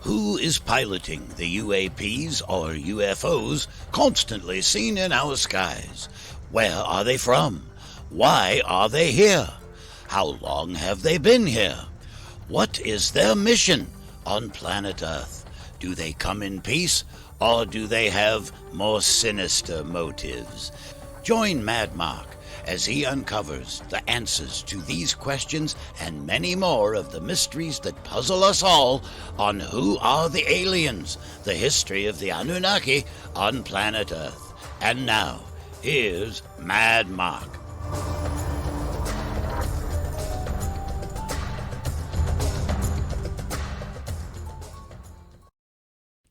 Who is piloting the UAPs or UFOs constantly seen in our skies? Where are they from? Why are they here? How long have they been here? What is their mission on planet Earth? Do they come in peace, or do they have more sinister motives? Join Mad Mark as he uncovers the answers to these questions and many more of the mysteries that puzzle us all on Who Are the Aliens? The history of the Anunnaki on planet Earth. And now, here's Mad Mark.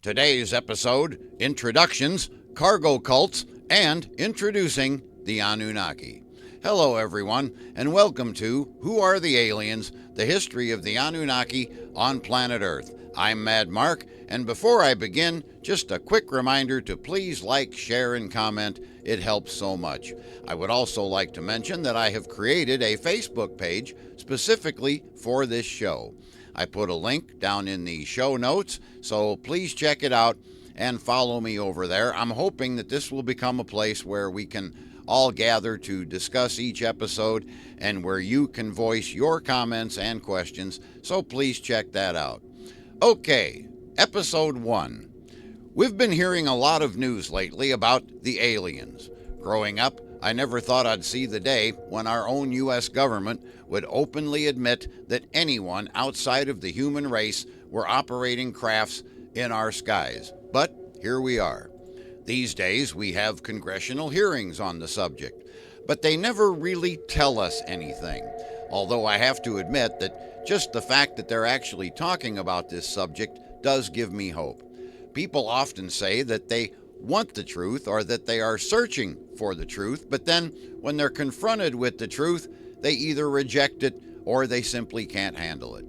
Today's episode, Introductions, Cargo Cults, and Introducing the Anunnaki. Hello everyone, and welcome to Who Are the Aliens? The history of the Anunnaki on planet Earth. I'm Mad Mark, and before I begin, just a quick reminder to please like, share, and comment. It helps so much. I would also like to mention that I have created a Facebook page specifically for this show. I put a link down in the show notes, so please check it out and follow me over there. I'm hoping that this will become a place where we can all gather to discuss each episode and where you can voice your comments and questions, so please check that out. Okay, episode 1. We've been hearing a lot of news lately about the aliens. Growing up, I never thought I'd see the day when our own U.S. government would openly admit that anyone outside of the human race were operating crafts in our skies. But here we are. These days, we have congressional hearings on the subject, but they never really tell us anything. Although I have to admit that just the fact that they're actually talking about this subject does give me hope. People often say that they want the truth or that they are searching for the truth, but then when they're confronted with the truth, they either reject it or they simply can't handle it.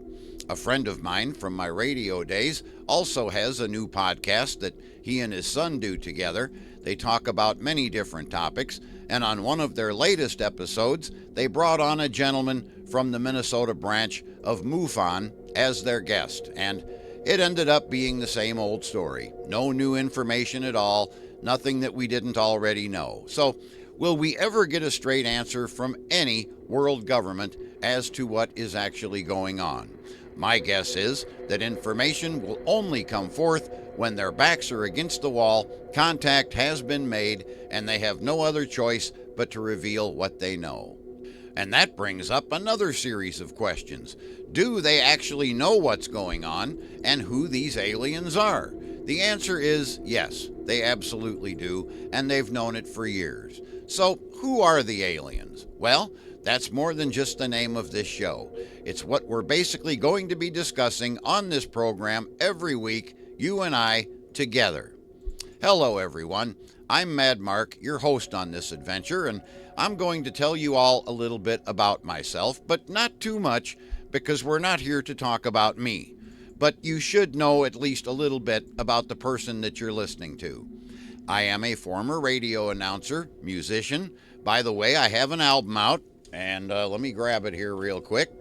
A friend of mine from my radio days also has a new podcast that he and his son do together. They talk about many different topics, and on one of their latest episodes, they brought on a gentleman from the Minnesota branch of MUFON as their guest, and it ended up being the same old story. No new information at all, nothing that we didn't already know. So, will we ever get a straight answer from any world government as to what is actually going on? My guess is that information will only come forth when their backs are against the wall, contact has been made, and they have no other choice but to reveal what they know. And that brings up another series of questions. Do they actually know what's going on and who these aliens are? The answer is yes, they absolutely do, and they've known it for years. So, who are the aliens? Well, that's more than just the name of this show. It's what we're basically going to be discussing on this program every week, you and I together. Hello everyone, I'm Mad Mark, your host on this adventure, and I'm going to tell you all a little bit about myself, but not too much, because we're not here to talk about me. But you should know at least a little bit about the person that you're listening to. I am a former radio announcer, musician. By the way, I have an album out, and let me grab it here real quick.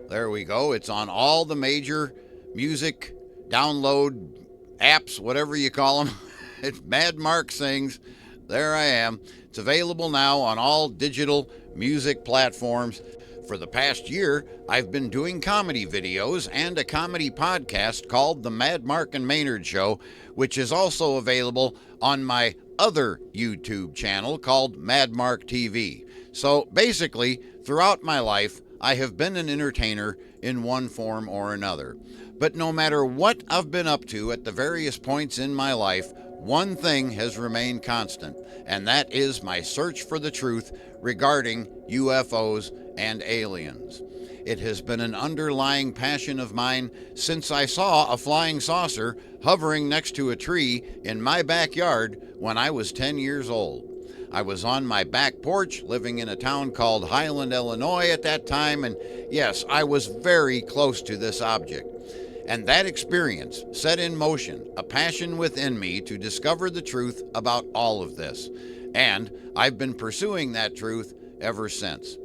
There we go. It's on all the major music download apps, whatever you call them. It's Mad Mark Sings. There I am. It's available now on all digital music platforms. For the past year, I've been doing comedy videos and a comedy podcast called The Mad Mark and Maynard Show, which is also available on my other YouTube channel called Mad Mark TV. So basically, throughout my life, I have been an entertainer in one form or another. But no matter what I've been up to at the various points in my life, one thing has remained constant, and that is my search for the truth regarding UFOs and aliens. It has been an underlying passion of mine since I saw a flying saucer hovering next to a tree in my backyard when I was 10 years old. I was on my back porch living in a town called Highland, Illinois at that time, and yes, I was very close to this object. And that experience set in motion a passion within me to discover the truth about all of this. And I've been pursuing that truth ever since.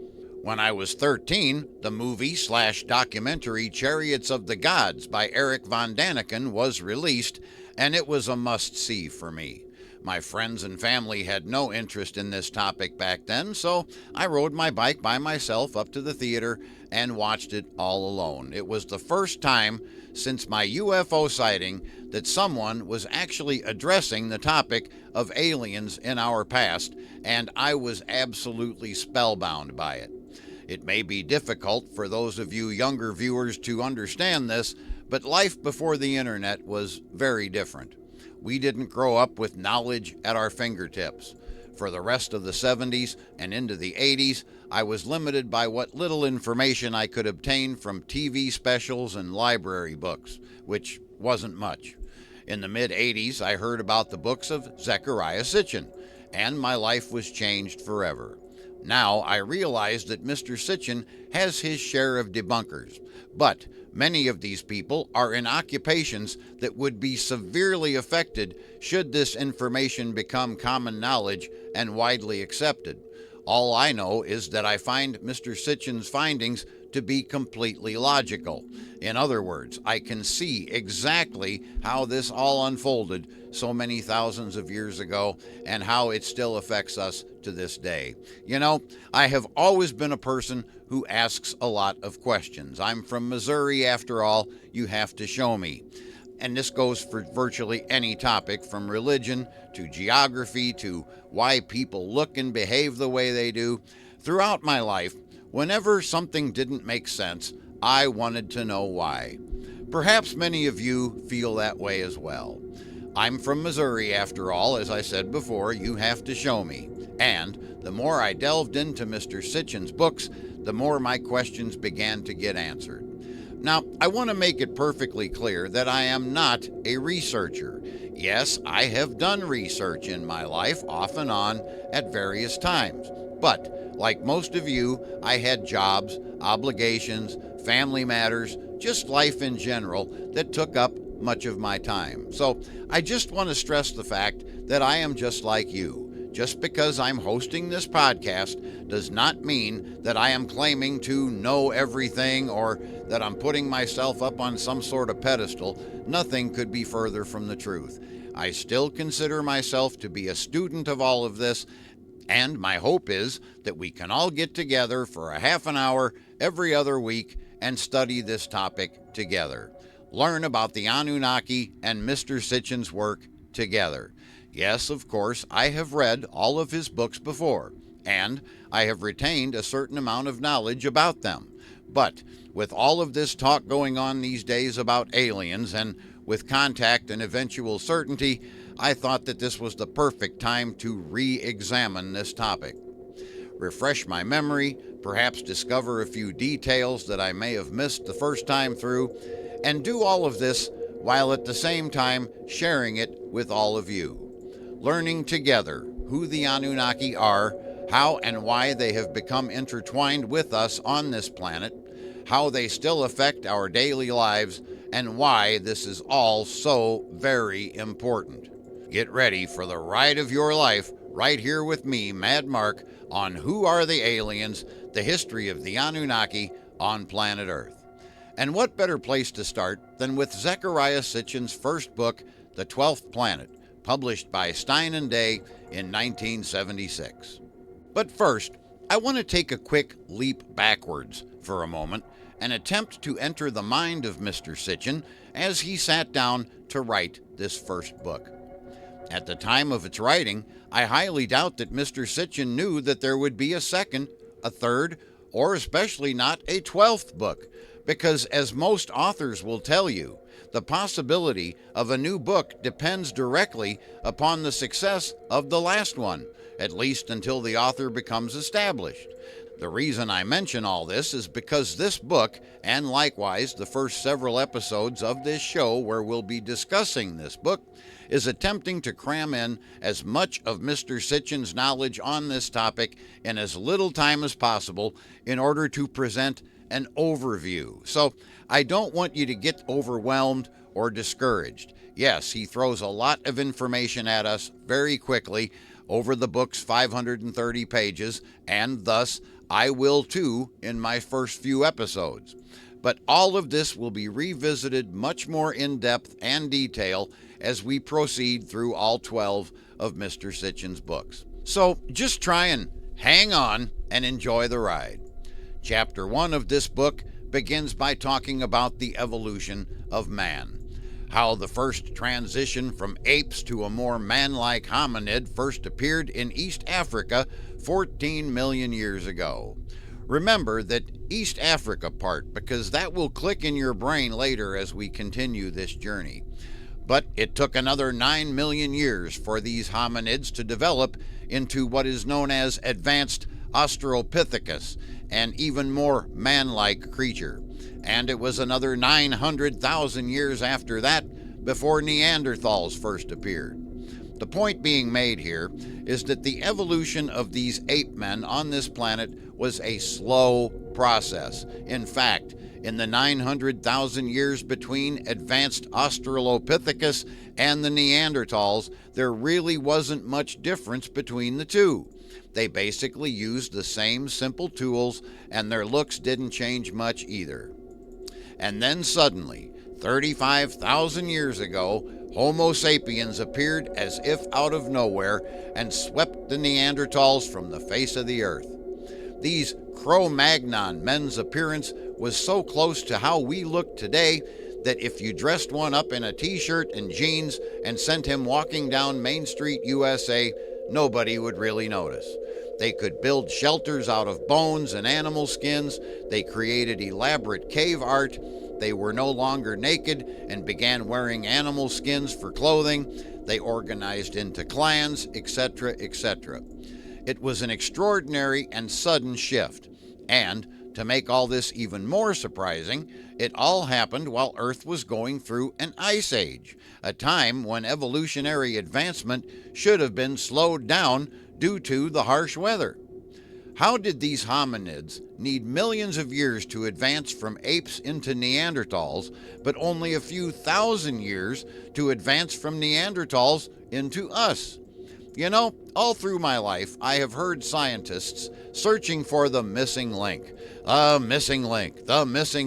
When I was 13, the movie/documentary Chariots of the Gods by Eric von Daniken was released, and it was a must-see for me. My friends and family had no interest in this topic back then, so I rode my bike by myself up to the theater and watched it all alone. It was the first time since my UFO sighting that someone was actually addressing the topic of aliens in our past, and I was absolutely spellbound by it. It may be difficult for those of you younger viewers to understand this, but life before the internet was very different. We didn't grow up with knowledge at our fingertips. For the rest of the 70s and into the 80s, I was limited by what little information I could obtain from TV specials and library books, which wasn't much. In the mid-80s, I heard about the books of Zecharia Sitchin, and my life was changed forever. Now I realize that Mr. Sitchin has his share of debunkers, but many of these people are in occupations that would be severely affected should this information become common knowledge and widely accepted. All I know is that I find Mr. Sitchin's findings to be completely logical. In other words, I can see exactly how this all unfolded so many thousands of years ago and how it still affects us to this day. You know, I have always been a person who asks a lot of questions. I'm from Missouri, after all. You have to show me. And this goes for virtually any topic, from religion to geography to why people look and behave the way they do. Throughout my life, whenever something didn't make sense, I wanted to know why. Perhaps many of you feel that way as well. I'm from Missouri, after all. As I said before, you have to show me. And the more I delved into Mr. Sitchin's books, the more my questions began to get answered. Now, I want to make it perfectly clear that I am not a researcher. Yes, I have done research in my life, off and on, at various times. But, like most of you, I had jobs, obligations, family matters, just life in general that took up much of my time. So, I just want to stress the fact that I am just like you. Just because I'm hosting this podcast does not mean that I am claiming to know everything or that I'm putting myself up on some sort of pedestal. Nothing could be further from the truth. I still consider myself to be a student of all of this, and my hope is that we can all get together for a half an hour every other week and study this topic together. Learn about the Anunnaki and Mr. Sitchin's work together. Yes, of course, I have read all of his books before, and I have retained a certain amount of knowledge about them. But with all of this talk going on these days about aliens, and with contact and eventual certainty, I thought that this was the perfect time to re-examine this topic. Refresh my memory, perhaps discover a few details that I may have missed the first time through, and do all of this while at the same time sharing it with all of you. Learning together who the Anunnaki are, how and why they have become intertwined with us on this planet, how they still affect our daily lives, and why this is all so very important. Get ready for the ride of your life right here with me, Mad Mark, on Who Are the Aliens? The History of the Anunnaki on Planet Earth. And what better place to start than with Zecharia Sitchin's first book, The 12th Planet, published by Stein and Day in 1976. But first, I want to take a quick leap backwards for a moment and attempt to enter the mind of Mr. Sitchin as he sat down to write this first book. At the time of its writing, I highly doubt that Mr. Sitchin knew that there would be a second, a third, or especially not a 12th book, because as most authors will tell you, the possibility of a new book depends directly upon the success of the last one, at least until the author becomes established. The reason I mention all this is because this book, and likewise the first several episodes of this show where we'll be discussing this book, is attempting to cram in as much of Mr. Sitchin's knowledge on this topic in as little time as possible in order to present an overview. So I don't want you to get overwhelmed or discouraged. Yes, he throws a lot of information at us very quickly over the book's 530 pages, and thus I will too in my first few episodes. But all of this will be revisited much more in depth and detail as we proceed through all 12 of Mr. Sitchin's books. So just try and hang on and enjoy the ride. Chapter 1 of this book begins by talking about the evolution of man. How the first transition from apes to a more man-like hominid first appeared in East Africa 14 million years ago. Remember that East Africa part, because that will click in your brain later as we continue this journey. But it took another 9 million years for these hominids to develop into what is known as advanced Australopithecus, an even more man-like creature. And it was another 900,000 years after that before Neanderthals first appeared. The point being made here is that the evolution of these ape men on this planet was a slow process. In fact, in the 900,000 years between advanced Australopithecus and the Neanderthals, there really wasn't much difference between the two. They basically used the same simple tools, and their looks didn't change much either. And then suddenly, 35,000 years ago, Homo sapiens appeared as if out of nowhere and swept the Neanderthals from the face of the earth. These Cro-Magnon men's appearance was so close to how we look today that if you dressed one up in a t-shirt and jeans and sent him walking down Main Street, USA, nobody would really notice. They could build shelters out of bones and animal skins. They created elaborate cave art. They were no longer naked and began wearing animal skins for clothing. They organized into clans, etc., etc. It was an extraordinary and sudden shift. And, to make all this even more surprising, it all happened while Earth was going through an ice age, a time when evolutionary advancement should have been slowed down due to the harsh weather. How did these hominids need millions of years to advance from apes into Neanderthals, but only a few thousand years to advance from Neanderthals into us? You know, all through my life, I have heard scientists searching for the missing link. The missing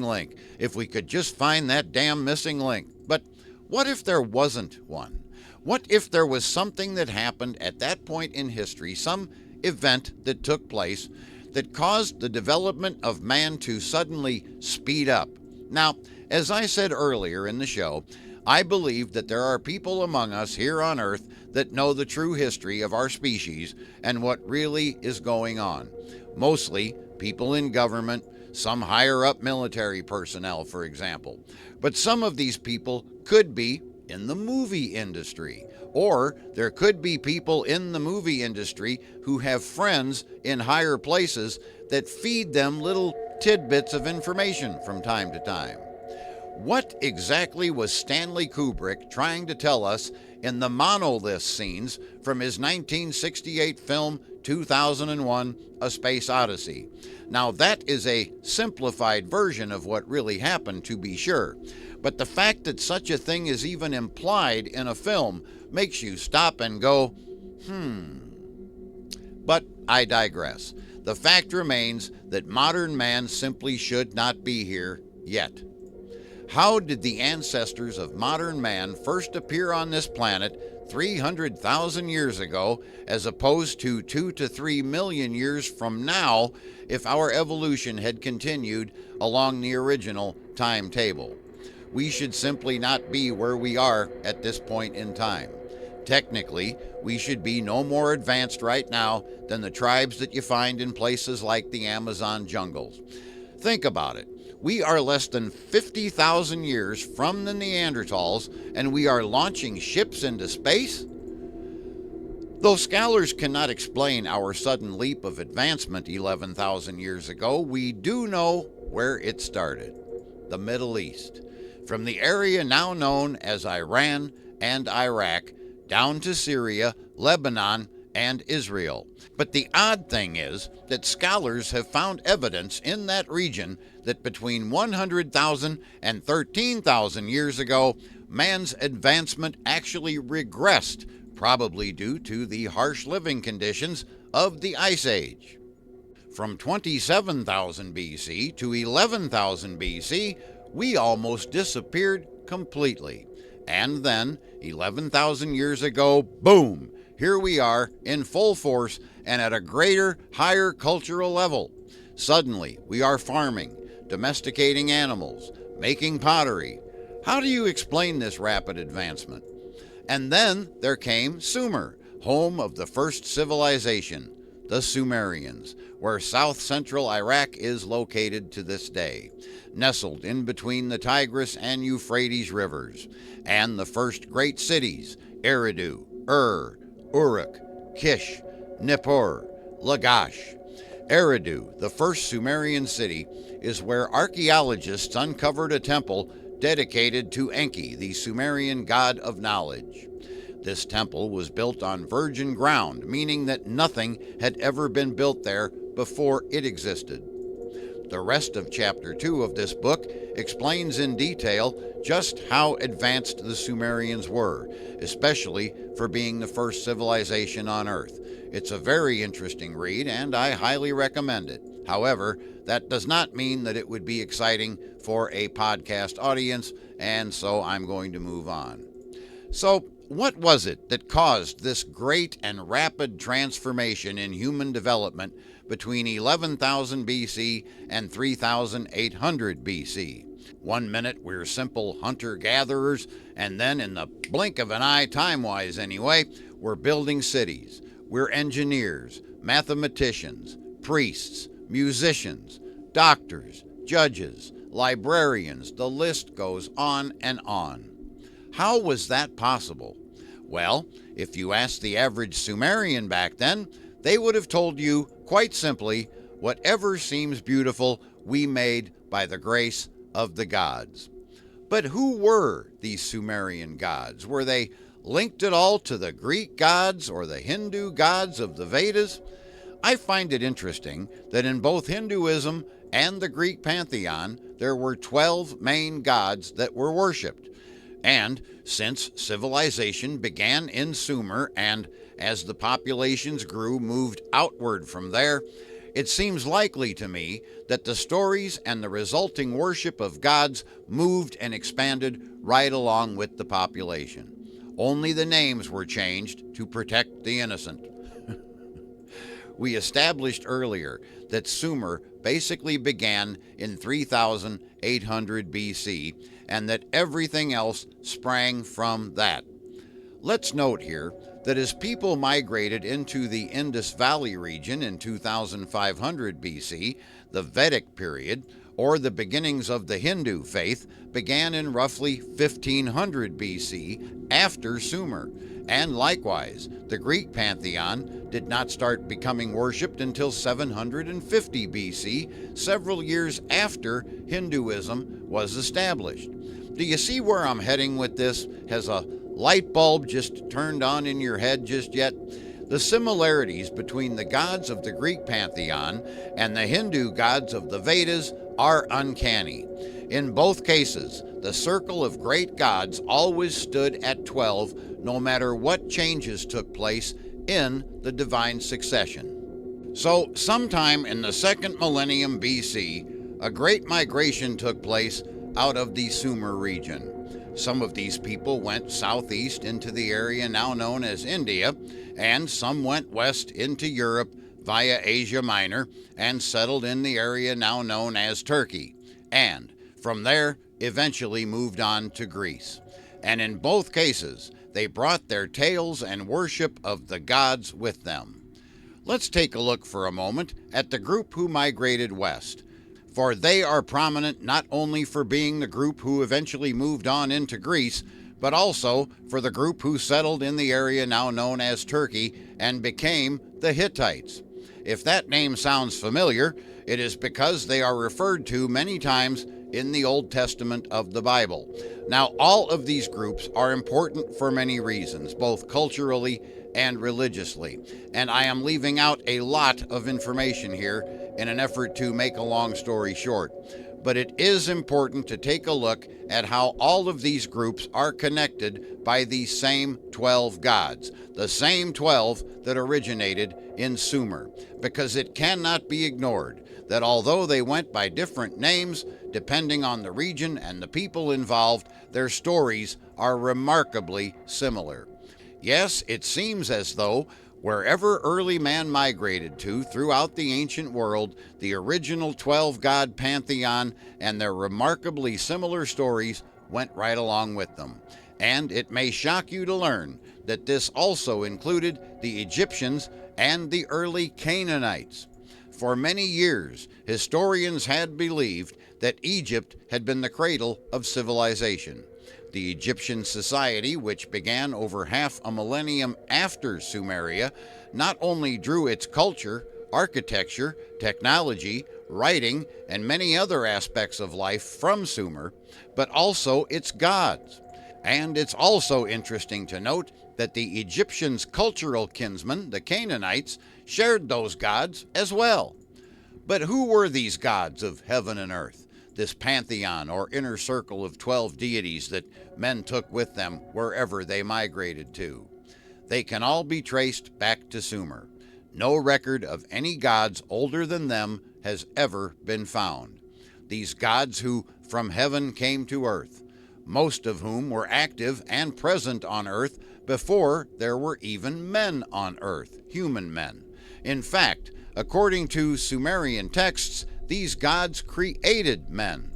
link. If we could just find that damn missing link. But what if there wasn't one? What if there was something that happened at that point in history, some event that took place that caused the development of man to suddenly speed up? Now, as I said earlier in the show, I believe that there are people among us here on Earth that know the true history of our species and what really is going on. Mostly people in government, some higher up military personnel, for example. But some of these people could be in the movie industry, or there could be people in the movie industry who have friends in higher places that feed them little tidbits of information from time to time. What exactly was Stanley Kubrick trying to tell us in the monolith scenes from his 1968 film 2001: A Space Odyssey? Now, that is a simplified version of what really happened, to be sure, but the fact that such a thing is even implied in a film makes you stop and go, But I digress. The fact remains that modern man simply should not be here yet. How did the ancestors of modern man first appear on this planet 300,000 years ago, as opposed to 2 to 3 million years from now if our evolution had continued along the original timetable? We should simply not be where we are at this point in time. Technically, we should be no more advanced right now than the tribes that you find in places like the Amazon jungles. Think about it. We are less than 50,000 years from the Neanderthals, and we are launching ships into space? Though scholars cannot explain our sudden leap of advancement 11,000 years ago, we do know where it started: the Middle East. From the area now known as Iran and Iraq, down to Syria, Lebanon, and Israel. But the odd thing is that scholars have found evidence in that region that between 100,000 and 13,000 years ago, man's advancement actually regressed, probably due to the harsh living conditions of the Ice Age. From 27,000 BC to 11,000 BC, we almost disappeared completely. And then, 11,000 years ago, boom, here we are in full force and at a greater, higher cultural level. Suddenly, we are farming, domesticating animals, making pottery. How do you explain this rapid advancement? And then there came Sumer, home of the first civilization, the Sumerians, where south-central Iraq is located to this day, nestled in between the Tigris and Euphrates rivers, and the first great cities, Eridu, Uruk, Kish, Nippur, Lagash. Eridu, the first Sumerian city, is where archaeologists uncovered a temple dedicated to Enki, the Sumerian god of knowledge. This temple was built on virgin ground, meaning that nothing had ever been built there before it existed. The rest of Chapter 2 of this book explains in detail just how advanced the Sumerians were, especially for being the first civilization on Earth. It's a very interesting read, and I highly recommend it. However, that does not mean that it would be exciting for a podcast audience, and so I'm going to move on. So, what was it that caused this great and rapid transformation in human development between 11,000 BC and 3,800 BC? 1 minute we're simple hunter-gatherers, and then in the blink of an eye, time-wise anyway, we're building cities. We're engineers, mathematicians, priests, musicians, doctors, judges, librarians. The list goes on and on. How was that possible? Well, if you asked the average Sumerian back then, they would have told you, quite simply, whatever seems beautiful, we made by the grace of the gods. But who were these Sumerian gods? Were they linked at all to the Greek gods or the Hindu gods of the Vedas? I find it interesting that in both Hinduism and the Greek pantheon, there were 12 main gods that were worshipped. And since civilization began in Sumer and, as the populations grew, moved outward from there, it seems likely to me that the stories and the resulting worship of gods moved and expanded right along with the population. Only the names were changed to protect the innocent. We established earlier that Sumer basically began in 3,800 BC and that everything else sprang from that. Let's note here that as people migrated into the Indus Valley region in 2500 BC, the Vedic period, or the beginnings of the Hindu faith, began in roughly 1500 BC after Sumer. And likewise, the Greek pantheon did not start becoming worshipped until 750 BC, several years after Hinduism was established. Do you see where I'm heading with this? Has a light bulb just turned on in your head just yet? The similarities between the gods of the Greek pantheon and the Hindu gods of the Vedas are uncanny. In both cases, the circle of great gods always stood at 12, no matter what changes took place in the divine succession. So, sometime in the second millennium BC, a great migration took place out of the Sumer region. Some of these people went southeast into the area now known as India, and some went west into Europe via Asia Minor and settled in the area now known as Turkey, and from there eventually moved on to Greece. And in both cases, they brought their tales and worship of the gods with them. Let's take a look for a moment at the group who migrated west, for they are prominent not only for being the group who eventually moved on into Greece, but also for the group who settled in the area now known as Turkey and became the Hittites. If that name sounds familiar, it is because they are referred to many times in the Old Testament of the Bible. Now, all of these groups are important for many reasons, both culturally and religiously, and I am leaving out a lot of information here in an effort to make a long story short. but it is important to take a look at how all of these groups are connected by these same 12 gods, the same 12 that originated in Sumer, because it cannot be ignored that although they went by different names, depending on the region and the people involved, their stories are remarkably similar. Yes, it seems as though wherever early man migrated to throughout the ancient world, the original 12-god pantheon and their remarkably similar stories went right along with them. And it may shock you to learn that this also included the Egyptians and the early Canaanites. For many years, historians had believed that Egypt had been the cradle of civilization. The Egyptian society, which began over half a millennium after Sumeria, not only drew its culture, architecture, technology, writing, and many other aspects of life from Sumer, but also its gods. And it's also interesting to note that the Egyptians' cultural kinsmen, the Canaanites, shared those gods as well. But who were these gods of heaven and earth, this pantheon or inner circle of 12 deities that men took with them wherever they migrated to? They can all be traced back to Sumer. No record of any gods older than them has ever been found. These gods who from heaven came to earth, most of whom were active and present on earth before there were even men on earth, human men. In fact, according to Sumerian texts, these gods created men.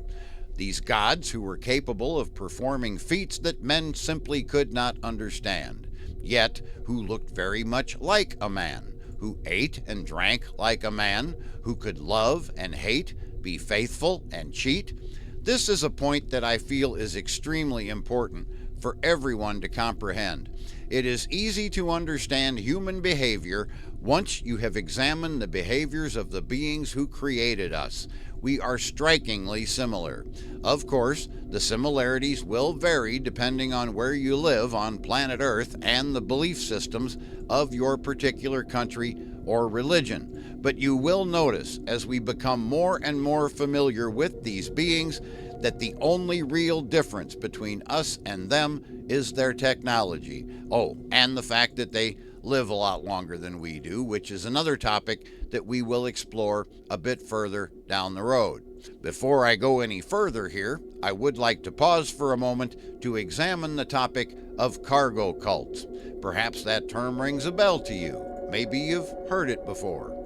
These gods who were capable of performing feats that men simply could not understand, yet who looked very much like a man, who ate and drank like a man, who could love and hate, be faithful and cheat. This is a point that I feel is extremely important for everyone to comprehend. It is easy to understand human behavior once you have examined the behaviors of the beings who created us. We are strikingly similar. Of course, the similarities will vary depending on where you live on planet Earth and the belief systems of your particular country or religion. But you will notice as we become more and more familiar with these beings that the only real difference between us and them is their technology. Oh, and the fact that they live a lot longer than we do, which is another topic that we will explore a bit further down the road. Before I go any further here, I would like to pause for a moment to examine the topic of cargo cults. Perhaps that term rings a bell to you. Maybe you've heard it before.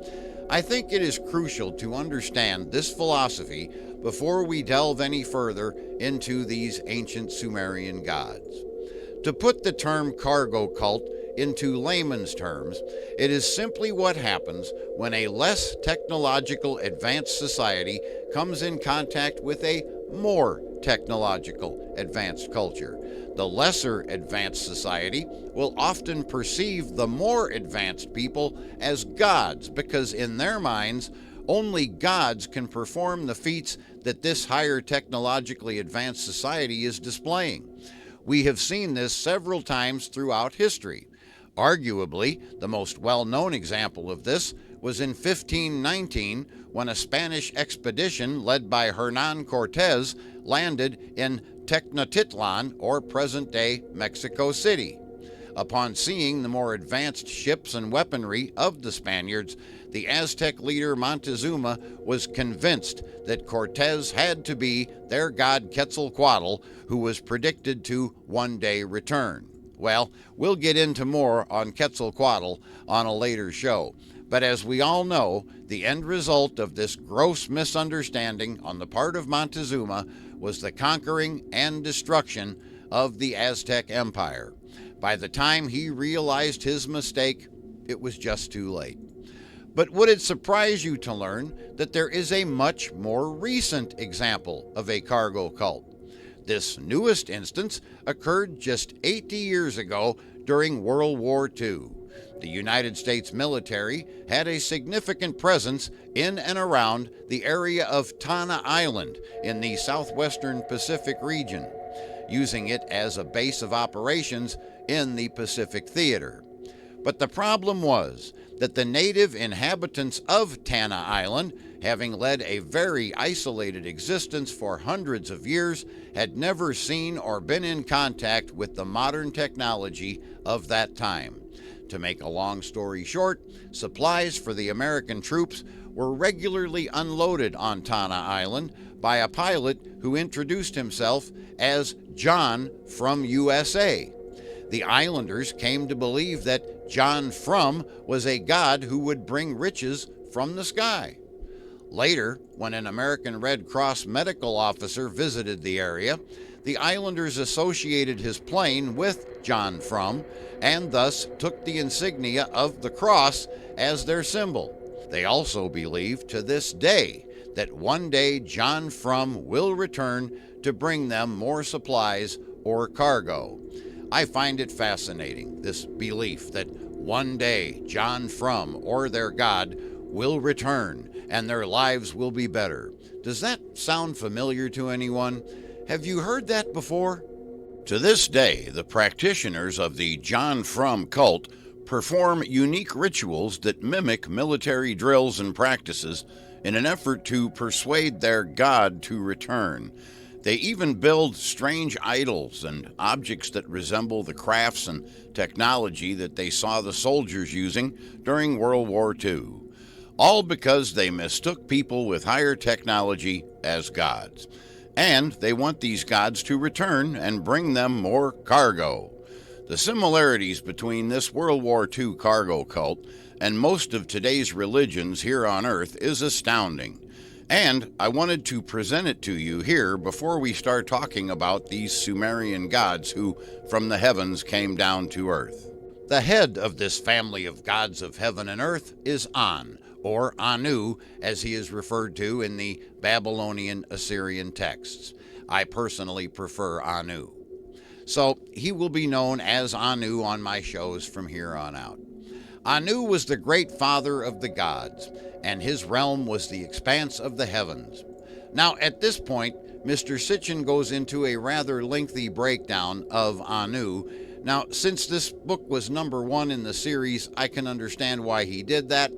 I think it is crucial to understand this philosophy before we delve any further into these ancient Sumerian gods. To put the term cargo cult into layman's terms, it is simply what happens when a less technological advanced society comes in contact with a more technological advanced culture. The lesser advanced society will often perceive the more advanced people as gods because in their minds, only gods can perform the feats that this higher technologically advanced society is displaying. We have seen this several times throughout history. Arguably, the most well-known example of this was in 1519 when a Spanish expedition led by Hernan Cortez landed in Tenochtitlan, or present-day Mexico City. Upon seeing the more advanced ships and weaponry of the Spaniards, the Aztec leader Montezuma was convinced that Cortez had to be their god Quetzalcoatl, who was predicted to one day return. Well, we'll get into more on Quetzalcoatl on a later show. But as we all know, the end result of this gross misunderstanding on the part of Montezuma was the conquering and destruction of the Aztec Empire. By the time he realized his mistake, it was just too late. But would it surprise you to learn that there is a much more recent example of a cargo cult? This newest instance occurred just 80 years ago during World War II. The United States military had a significant presence in and around the area of Tanna Island in the southwestern Pacific region, using it as a base of operations in the Pacific Theater. But the problem was that the native inhabitants of Tanna Island having led a very isolated existence for hundreds of years, had never seen or been in contact with the modern technology of that time. To make a long story short, supplies for the American troops were regularly unloaded on Tanna Island by a pilot who introduced himself as John from USA. The islanders came to believe that John From was a god who would bring riches from the sky. Later, when an American Red Cross medical officer visited the area, the islanders associated his plane with John From and thus took the insignia of the cross as their symbol. They also believe to this day that one day John From will return to bring them more supplies or cargo. I find it fascinating, this belief that one day John From or their god will return and their lives will be better. Does that sound familiar to anyone? Have you heard that before? To this day, the practitioners of the John From cult perform unique rituals that mimic military drills and practices in an effort to persuade their god to return. They even build strange idols and objects that resemble the crafts and technology that they saw the soldiers using during World War II. All because they mistook people with higher technology as gods. And they want these gods to return and bring them more cargo. The similarities between this World War II cargo cult and most of today's religions here on Earth is astounding. And I wanted to present it to you here before we start talking about these Sumerian gods who from the heavens came down to Earth. The head of this family of gods of heaven and earth is An, or Anu, as he is referred to in the Babylonian Assyrian texts. I personally prefer Anu. So he will be known as Anu on my shows from here on out. Anu was the great father of the gods, and his realm was the expanse of the heavens. Now, at this point, Mr. Sitchin goes into a rather lengthy breakdown of Anu. Now, since this book was number 1 in the series, I can understand why he did that,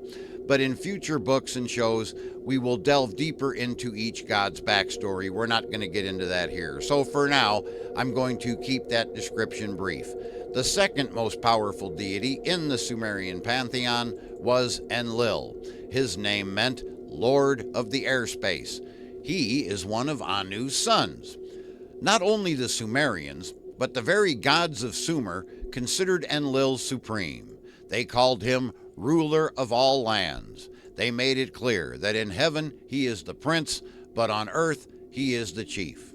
but in future books and shows, we will delve deeper into each god's backstory. We're not going to get into that here. So for now, I'm going to keep that description brief. The second most powerful deity in the Sumerian pantheon was Enlil. His name meant Lord of the Airspace. He is one of Anu's sons. Not only the Sumerians, but the very gods of Sumer considered Enlil supreme. They called him ruler of all lands. They made it clear that in heaven he is the prince, but on earth he is the chief.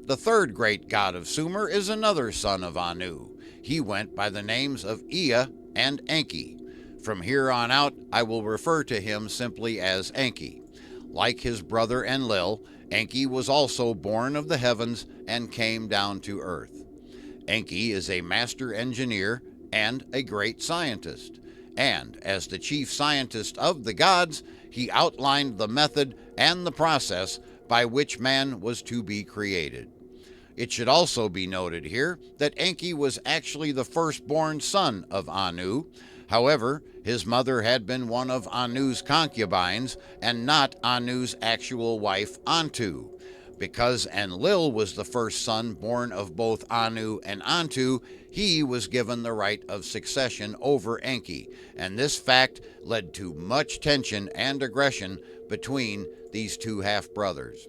The third great god of Sumer is another son of Anu. He went by the names of Ea and Enki. From here on out, I will refer to him simply as Enki. Like his brother Enlil, Enki was also born of the heavens and came down to earth. Enki is a master engineer and a great scientist. And as the chief scientist of the gods, he outlined the method and the process by which man was to be created. It should also be noted here that Enki was actually the firstborn son of Anu. However, his mother had been one of Anu's concubines and not Anu's actual wife, Antu. Because Enlil was the first son born of both Anu and Antu, he was given the right of succession over Enki, and this fact led to much tension and aggression between these two half-brothers.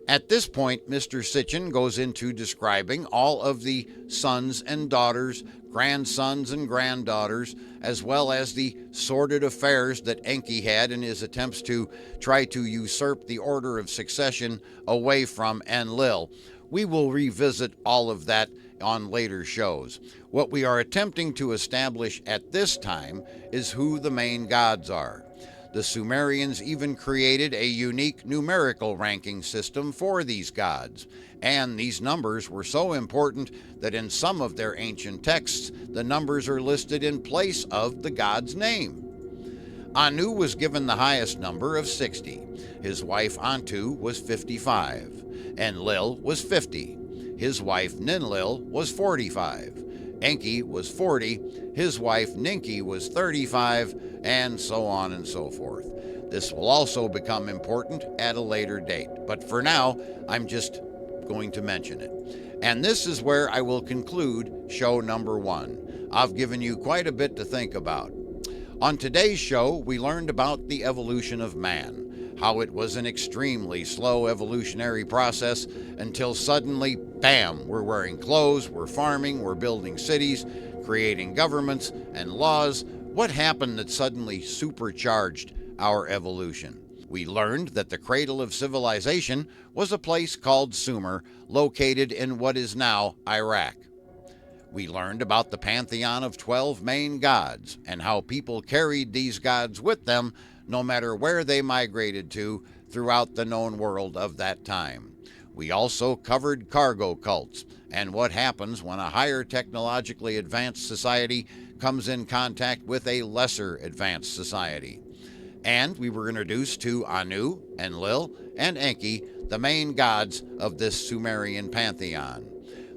At this point, Mr. Sitchin goes into describing all of the sons and daughters, grandsons and granddaughters, as well as the sordid affairs that Enki had in his attempts to try to usurp the order of succession away from Enlil. We will revisit all of that on later shows. What we are attempting to establish at this time is who the main gods are. The Sumerians even created a unique numerical ranking system for these gods, and these numbers were so important that in some of their ancient texts, the numbers are listed in place of the god's name. Anu was given the highest number of 60. His wife Antu was 55. Enlil was 50. His wife Ninlil was 45. Enki was 40, his wife Ninki was 35, and so on and so forth. This will also become important at a later date, but for now, I'm just going to mention it. And this is where I will conclude show number 1. I've given you quite a bit to think about. On today's show, we learned about the evolution of man, how it was an extremely slow evolutionary process until suddenly, bam, we're wearing clothes, we're farming, we're building cities, creating governments and laws. What happened that suddenly supercharged our evolution? We learned that the cradle of civilization was a place called Sumer, located in what is now Iraq. We learned about the pantheon of 12 main gods and how people carried these gods with them no matter where they migrated to throughout the known world of that time. We also covered cargo cults and what happens when a higher technologically advanced society comes in contact with a lesser advanced society. And we were introduced to Anu, Enlil, and Enki, the main gods of this Sumerian pantheon.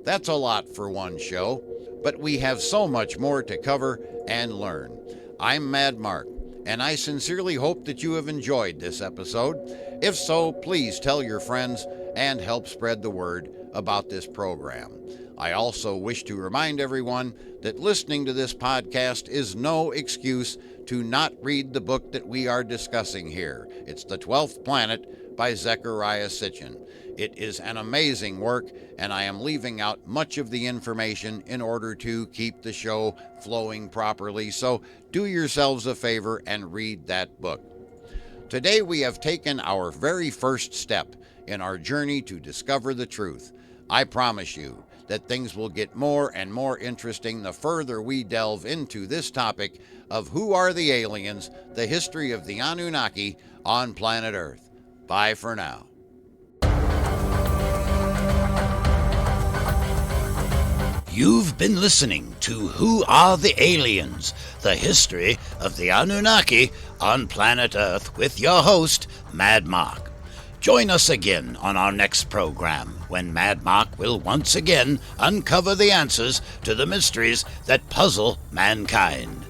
That's a lot for one show, but we have so much more to cover and learn. I'm Mad Mark, and I sincerely hope that you have enjoyed this episode. If so, please tell your friends and help spread the word about this program. I also wish to remind everyone that listening to this podcast is no excuse to not read the book that we are discussing here. It's The 12th Planet by Zecharia Sitchin. It is an amazing work, and I am leaving out much of the information in order to keep the show flowing properly, so do yourselves a favor and read that book. Today we have taken our very first step in our journey to discover the truth. I promise you that things will get more and more interesting the further we delve into this topic of who are the aliens, the history of the Anunnaki on planet Earth. Bye for now. You've been listening to Who Are the Aliens? The History of the Anunnaki on Planet Earth with your host, Mad Mark. Join us again on our next program when Mad Mark will once again uncover the answers to the mysteries that puzzle mankind.